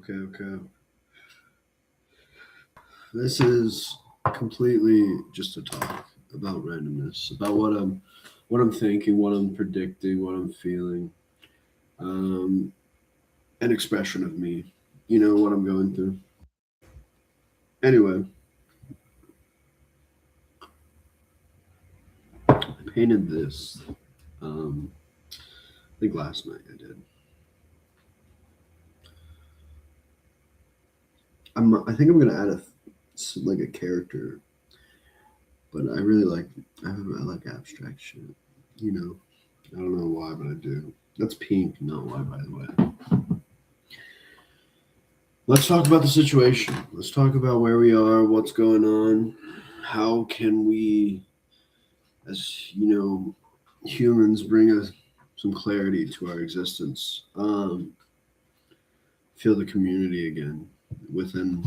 Okay. This is completely just a talk about randomness, about what I'm thinking, what I'm predicting, what I'm feeling, um, an expression of me. You know what I'm going through. Anyway, I painted this. I think last night I did. I think I'm gonna add like a character, but I really like I like abstract shit. You know, I don't know why, but I do. That's pink, not why, by the way. Let's talk about the situation. Let's talk about where we are, what's going on. How can we, as humans, bring us some clarity to our existence? Feel the community again within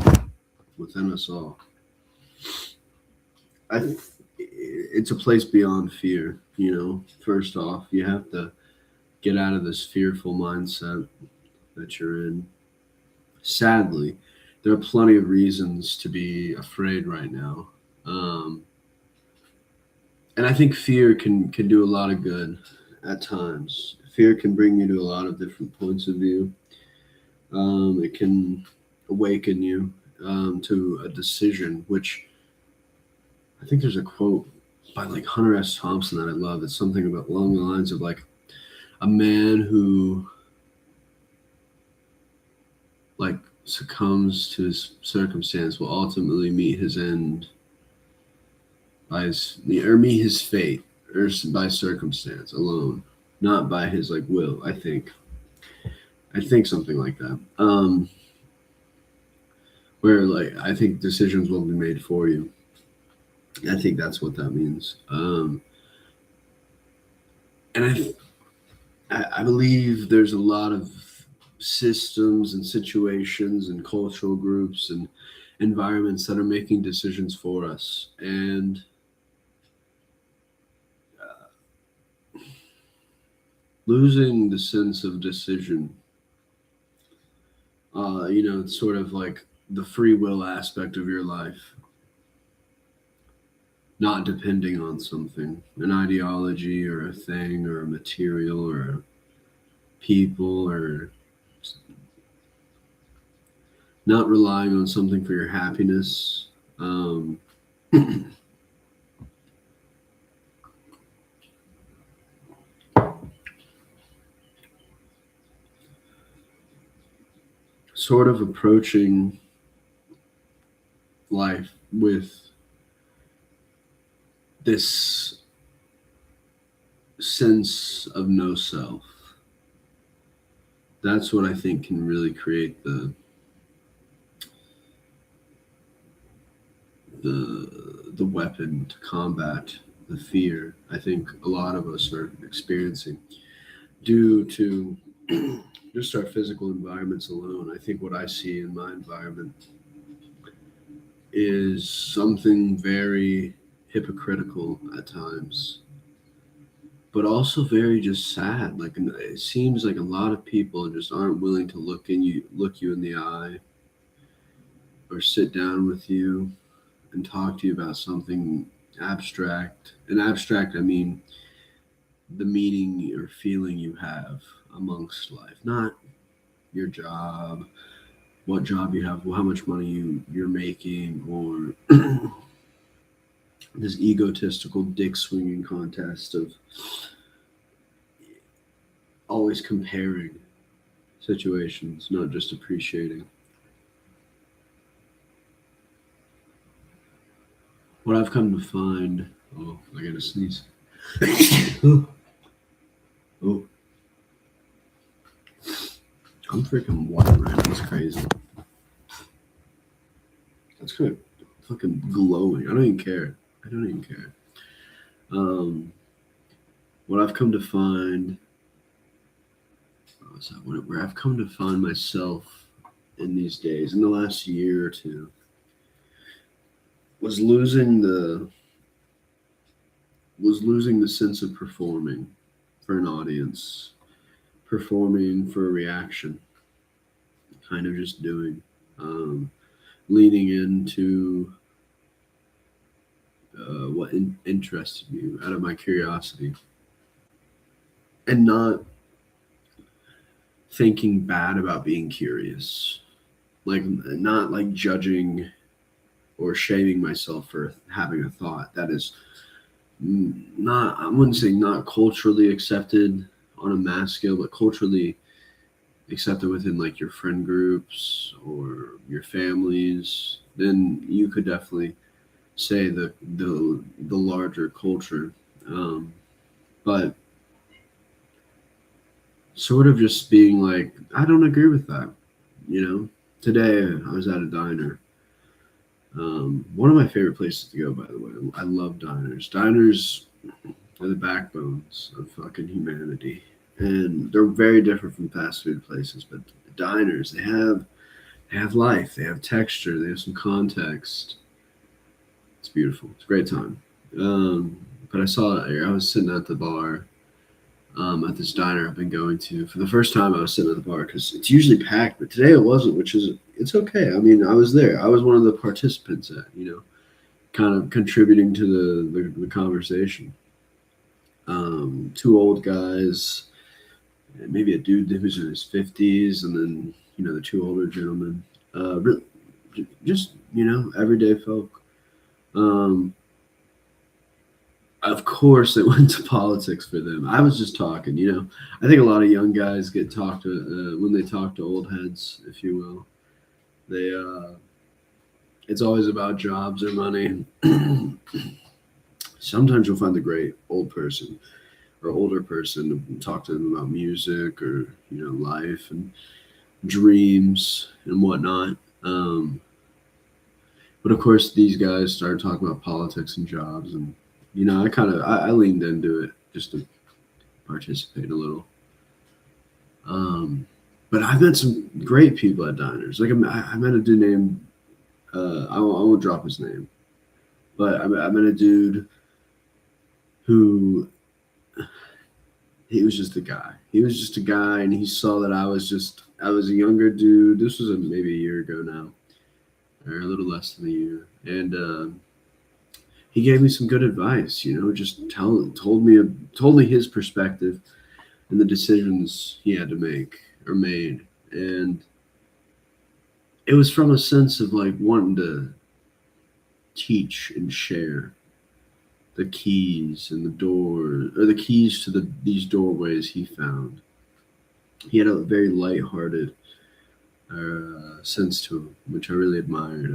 us all. It's a place beyond fear. First off, you have to get out of this fearful mindset that you're in. Sadly, there are plenty of reasons to be afraid right now. Um, and I think fear can do a lot of good at times. Fear can bring you to a lot of different points of view. It can awaken you to a decision, which I think there's a quote by like Hunter S. Thompson that I love. It's something about along the lines of like a man who like succumbs to his circumstance will ultimately meet his end by or meet his fate or by circumstance alone, not by his like will. I think something like that. Where like I think decisions will be made for you. I think that's what that means. And I believe there's a lot of systems and situations and cultural groups and environments that are making decisions for us, and losing the sense of decision. It's sort of like the free will aspect of your life, not depending on something, an ideology or a thing or a material or a people, or not relying on something for your happiness. Sort of approaching life with this sense of no self. That's what I think can really create the weapon to combat the fear I think a lot of us are experiencing due to just our physical environments alone. I think what I see in my environment is something very hypocritical at times, but also very just sad. Like it seems like a lot of people just aren't willing to look you in the eye, or sit down with you and talk to you about something abstract. And abstract, I mean the meaning or feeling you have amongst life, not your job, what job you have, how much money you're making, or this egotistical dick swinging contest of always comparing situations, not just appreciating. What I've come to find, oh, I gotta sneeze. Oh, I'm freaking white right now. It's crazy. That's kind of fucking glowing. I don't even care. I don't even care. Um, what I've come to find, where I've come to find myself in these days, in the last year or two, was losing the sense of performing for an audience, performing for a reaction. kind of just doing, um, leaning into what interested me out of my curiosity, and not thinking bad about being curious, like not like judging or shaming myself for having a thought that is not, I wouldn't say not culturally accepted on a mass scale, but culturally accepted within like your friend groups or your families, then you could definitely say the larger culture. Um, but sort of just being like, I don't agree with that. You know, today I was at a diner. One of my favorite places to go, by the way. I love diners. Diners are the backbones of fucking humanity, and they're very different from fast food places. But diners, they have life, they have texture, they have some context. It's beautiful. It's a great time. Um, but I was sitting at the bar at this diner I've been going to. For the first time, I was sitting at the bar because it's usually packed, but today it wasn't, which is it's okay. I mean, I was there. I was one of the participants at kind of contributing to the conversation. Two old guys, and maybe a dude who's in his 50s, and then the two older gentlemen. Really, just everyday folk. Um, of course, it went to politics for them. I was just talking. I think a lot of young guys get talked to when they talk to old heads, if you will. They it's always about jobs or money. Sometimes you'll find a great old person or older person and talk to them about music or life and dreams and whatnot. But of course, these guys started talking about politics and jobs, and I leaned into it just to participate a little. Um, but I've met some great people at diners. Like I met a dude named I won't drop his name, but I met a dude who he was just a guy. He was just a guy, and he saw that I was a younger dude. This was maybe a year ago now, or a little less than a year, and he gave me some good advice. Just told me his perspective and the decisions he had to make or made, and it was from a sense of like wanting to teach and share the keys and the door or the keys to these doorways he found. He had a very lighthearted sense to him, which I really admired.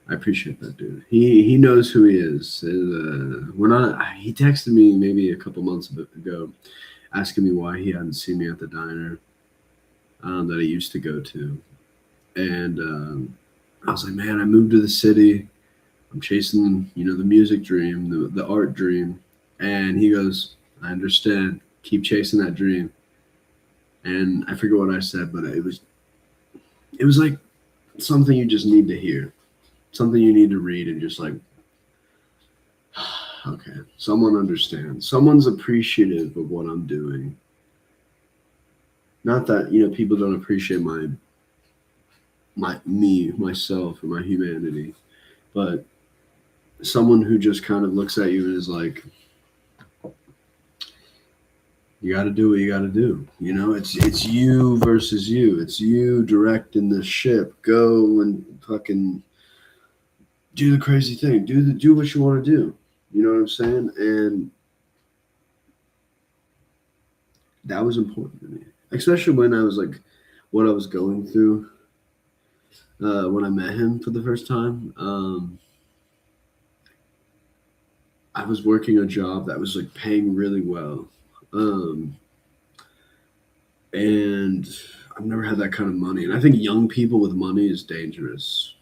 I appreciate that dude. He knows who he is. We're not. He texted me maybe a couple months ago, asking me why he hadn't seen me at the diner that I used to go to, and I was like, man, I moved to the city. I'm chasing, the music dream, the art dream. And he goes, I understand. Keep chasing that dream. And I forget what I said, but it was like something you just need to hear, something you need to read, and just like, okay, someone understands. Someone's appreciative of what I'm doing. Not that people don't appreciate myself, or my humanity, but someone who just kind of looks at you and is like, you got to do what you got to do. It's you versus you. It's you directing the ship. Go and fucking do the crazy thing. Do what you want to do. You know what I'm saying? And that was important to me, especially when I was like, what I was going through when I met him for the first time. I was working a job that was like paying really well. Um, and I've never had that kind of money. And I think young people with money is dangerous.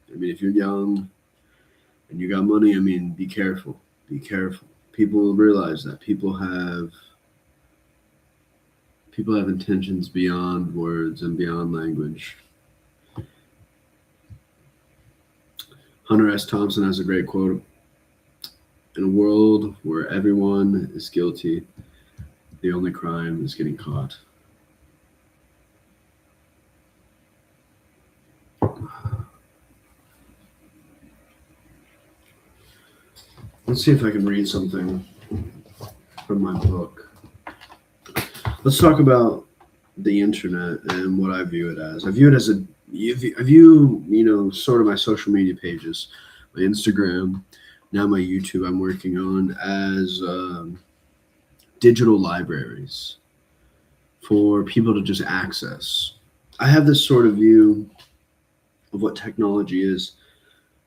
I mean, if you're young and you got money, I mean, be careful. Be careful. People will realize that people have intentions beyond words and beyond language. Hunter S. Thompson has a great quote. In a world where everyone is guilty, the only crime is getting caught. Let's see if I can read something from my book. Let's talk about the internet and what I view it as. I view it as I view, sort of my social media pages, my Instagram, now my YouTube I'm working on as digital libraries for people to just access. I have this sort of view of what technology is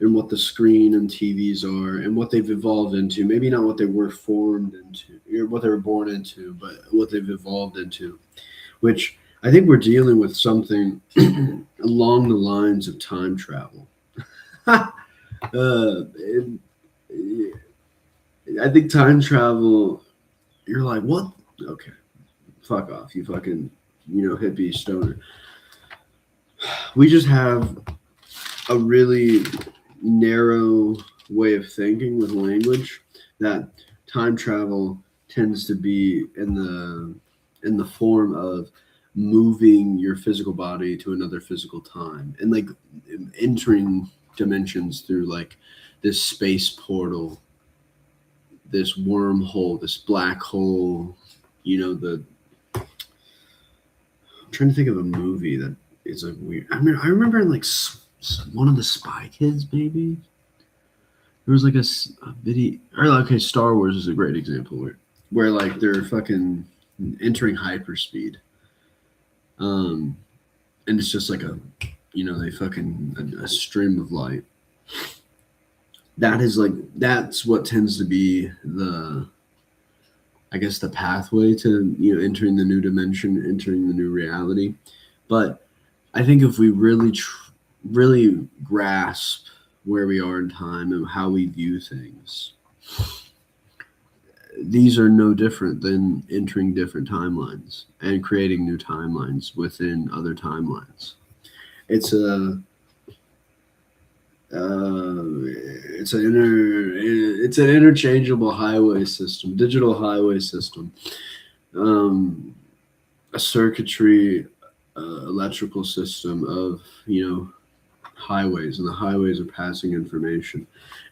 and what the screen and TVs are and what they've evolved into. Maybe not what they were formed into or what they were born into, but what they've evolved into, which I think we're dealing with something along the lines of time travel. And I think time travel, you're like, what? Okay, fuck off, you fucking, hippie stoner. We just have a really narrow way of thinking with language that time travel tends to be in the form of moving your physical body to another physical time and like entering dimensions through like this space portal, this wormhole, this black hole. The I'm trying to think of a movie that is like weird. I remember like one of the Spy Kids, maybe. There was like a video, or okay, Star Wars is a great example where like they're fucking entering hyperspeed, um, and it's just like they fucking a stream of light. That's what tends to be I guess the pathway to entering the new dimension, entering the new reality. But I think if we really grasp where we are in time and how we view things, these are no different than entering different timelines and creating new timelines within other timelines. It's a it's an interchangeable highway system, digital highway system, a circuitry, electrical system of highways, and the highways are passing information,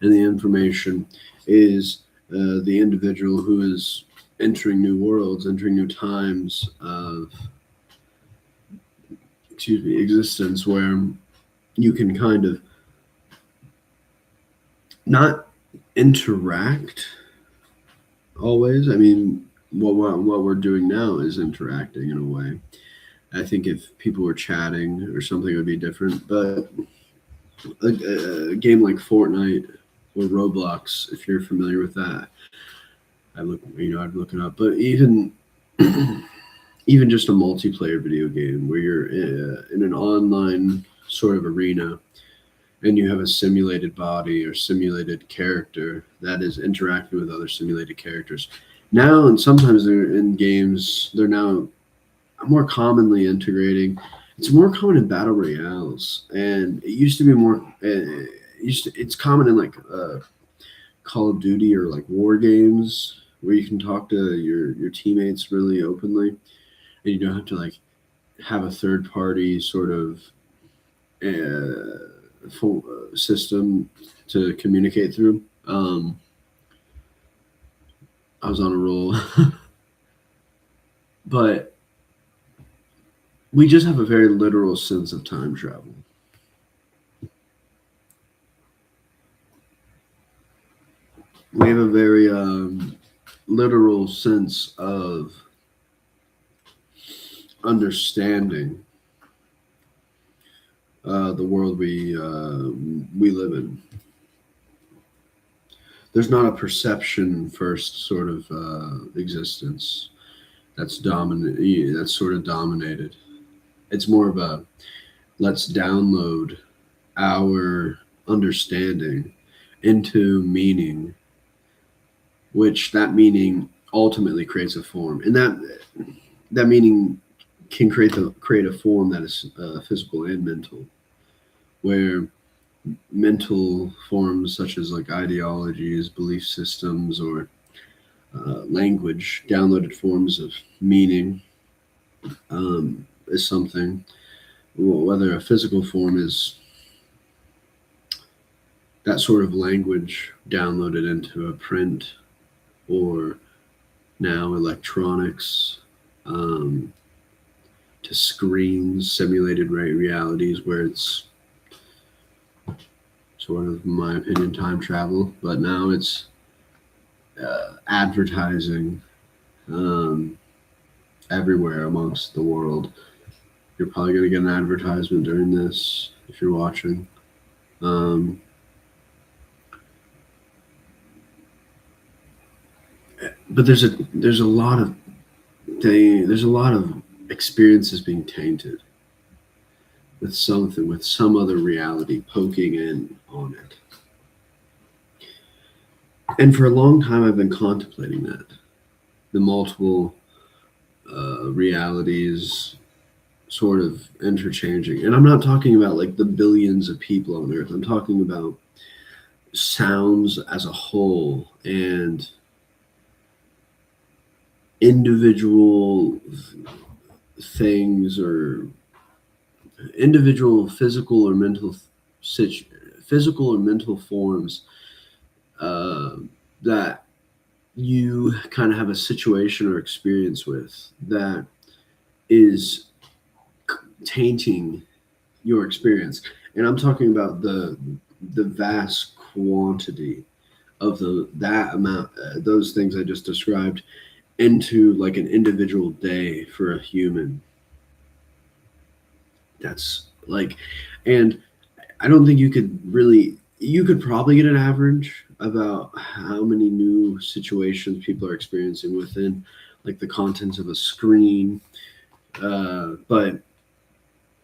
and the information is the individual who is entering new worlds, entering new times of existence, where you can kind of not interact always. I mean, what we're doing now is interacting in a way. I think if people were chatting or something, it would be different. But a game like Fortnite or Roblox, if you're familiar with that, I'd look it up. But even even just a multiplayer video game where you're in an online sort of arena and you have a simulated body or simulated character that is interacting with other simulated characters. Now, and sometimes they're in games, they're now more commonly integrating. It's more common in battle royales, and it used to be more. It's common in like Call of Duty or like war games where you can talk to your teammates really openly, and you don't have to like have a third party sort of full system to communicate through. I was on a roll, but we just have a very literal sense of time travel. We have a very literal sense of understanding the world we live in. There's not a perception first sort of existence that's dominant. That's sort of dominated. It's more of a let's download our understanding into meaning, which that meaning ultimately creates a form, and that meaning can create a form that is physical and mental, where mental forms such as like ideologies, belief systems, or language, downloaded forms of meaning, is something. Whether a physical form is that sort of language downloaded into a print or now electronics, um, to screens, simulated realities, where it's sort of, in my opinion, time travel. But now it's advertising, um, everywhere amongst the world. You're probably going to get an advertisement during this if you're watching. Um, but there's a lot of there's a lot of experiences being tainted with something, with some other reality poking in on it. And for a long time, I've been contemplating that the multiple realities sort of interchanging. And I'm not talking about like the billions of people on Earth. I'm talking about sounds as a whole and individual things, or individual physical or mental forms, uh, that you kind of have a situation or experience with that is tainting your experience. And I'm talking about the vast quantity of that amount, those things I just described, into like an individual day for a human. That's like, and I don't think you could probably get an average about how many new situations people are experiencing within like the contents of a screen. But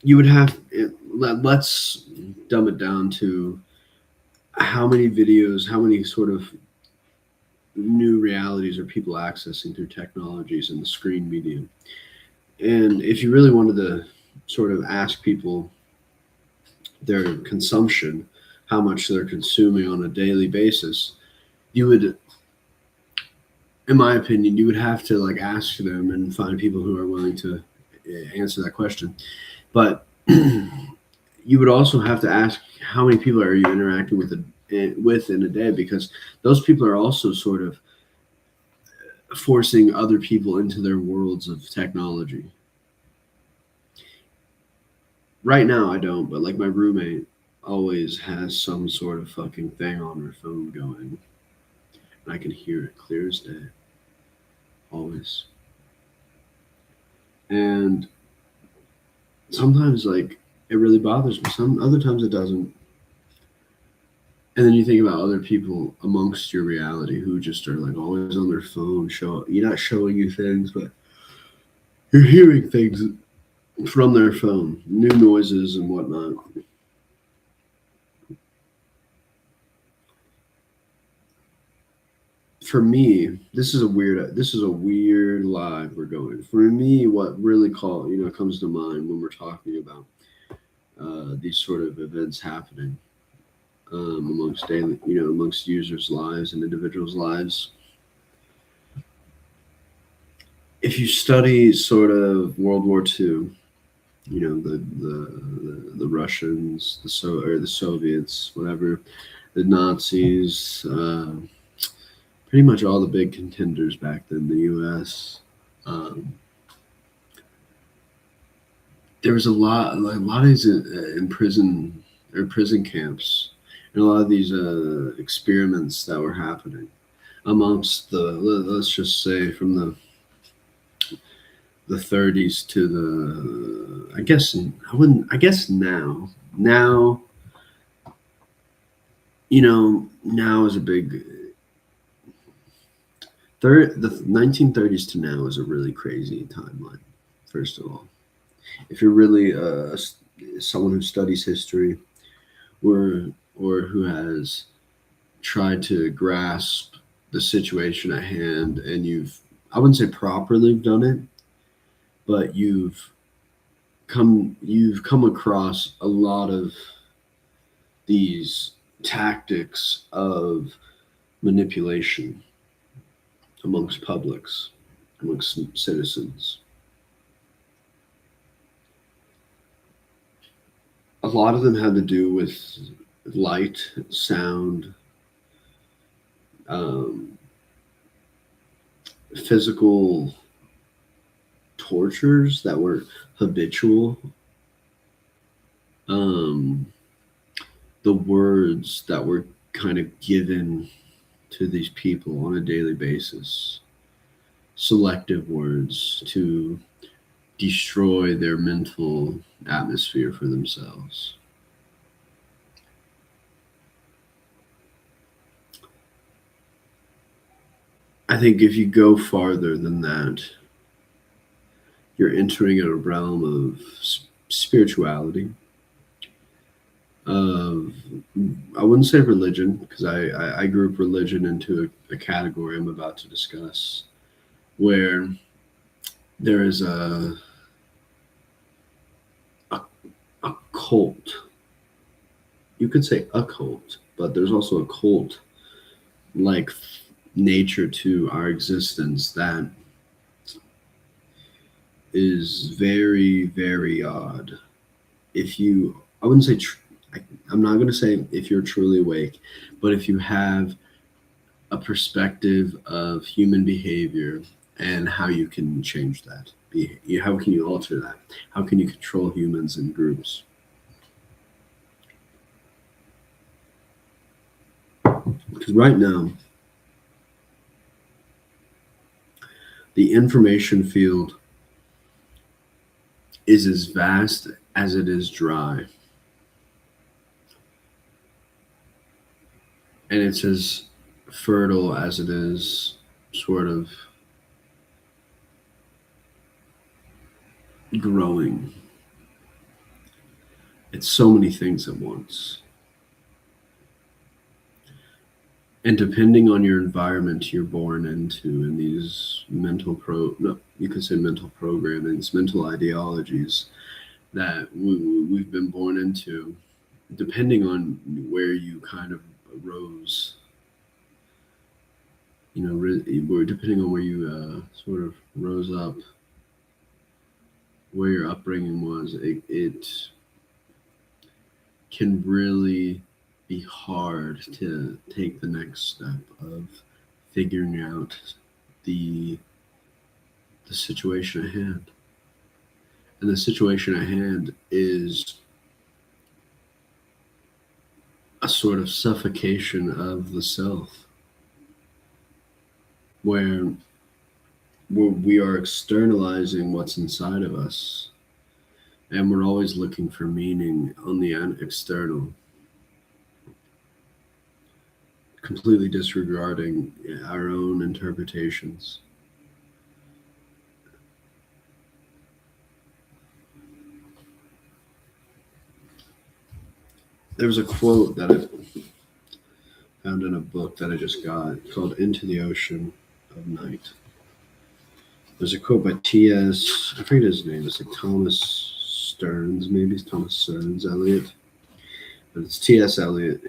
you would have let's dumb it down to how many videos, how many sort of new realities are people accessing through technologies and the screen medium. And if you really wanted to sort of ask people their consumption, how much they're consuming on a daily basis, you would, in my opinion, you would have to like ask them and find people who are willing to answer that question. But you would also have to ask how many people are you interacting with in a day, because those people are also sort of forcing other people into their worlds of technology. Right now, I don't, but like my roommate always has some sort of fucking thing on her phone going, and I can hear it clear as day, always. And sometimes, like, it really bothers me. Some other times it doesn't. And then you think about other people amongst your reality who just are like always on their phone. You're not showing you things, but you're hearing things from their phone, new noises and whatnot. For me, this is a weird live we're going. For me, what really comes to mind when we're talking about these sort of events happening, amongst users' lives and individuals' lives. If you study sort of World War II, the Russians, the Soviets, whatever, the Nazis, pretty much all the big contenders back then, the U.S. Um, there was a lot of these in prison or prison camps, and a lot of these experiments that were happening amongst let's just say from the 30s to the, I guess I wouldn't I guess now now is a big the 1930s to now is a really crazy timeline. First of all, if you're really someone who studies history, or who has tried to grasp the situation at hand, and I wouldn't say properly done it, but you've come across a lot of these tactics of manipulation amongst publics, amongst citizens. A lot of them had to do with light, sound, um, physical tortures that were habitual, um, the words that were kind of given to these people on a daily basis, selective words to destroy their mental atmosphere for themselves. I think if you go farther than that, you're entering a realm of spirituality, of, I wouldn't say religion, because I group religion into a category I'm about to discuss, where there is a, a cult. You could say a cult, but there's also a cult like nature to our existence that is very, very odd. If you, I wouldn't say, I'm not going to say if you're truly awake, but if you have a perspective of human behavior and how you can change that, how can you alter that? How can you control humans in groups? Because right now, the information field is as vast as it is dry. And it's as fertile as it is sort of growing. It's so many things at once. And depending on your environment you're born into, and these you could say mental programmings, mental ideologies that we've been born into, depending on where you kind of rose, depending on where you sort of rose up, where your upbringing was, it can really be hard to take the next step of figuring out the situation at hand. And the situation at hand is a sort of suffocation of the self, where we are externalizing what's inside of us, and we're always looking for meaning on the external, completely disregarding our own interpretations. There was a quote that I found in a book that I just got called Into the Ocean of Night. There's a quote by T.S. I forget his name. It's like Thomas Stearns, maybe it's Thomas Stearns Eliot, but it's T.S. Eliot.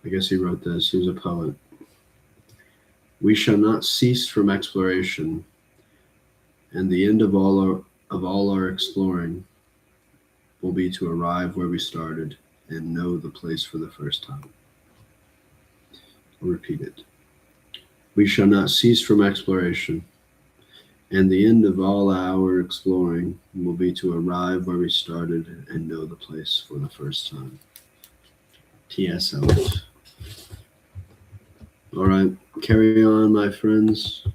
I guess he wrote this. He was a poet. We shall not cease from exploration, and the end of all our exploring will be to arrive where we started and know the place for the first time. I'll repeat it. We shall not cease from exploration, and the end of all our exploring will be to arrive where we started and know the place for the first time. T.S. Eliot. All right, carry on, my friends.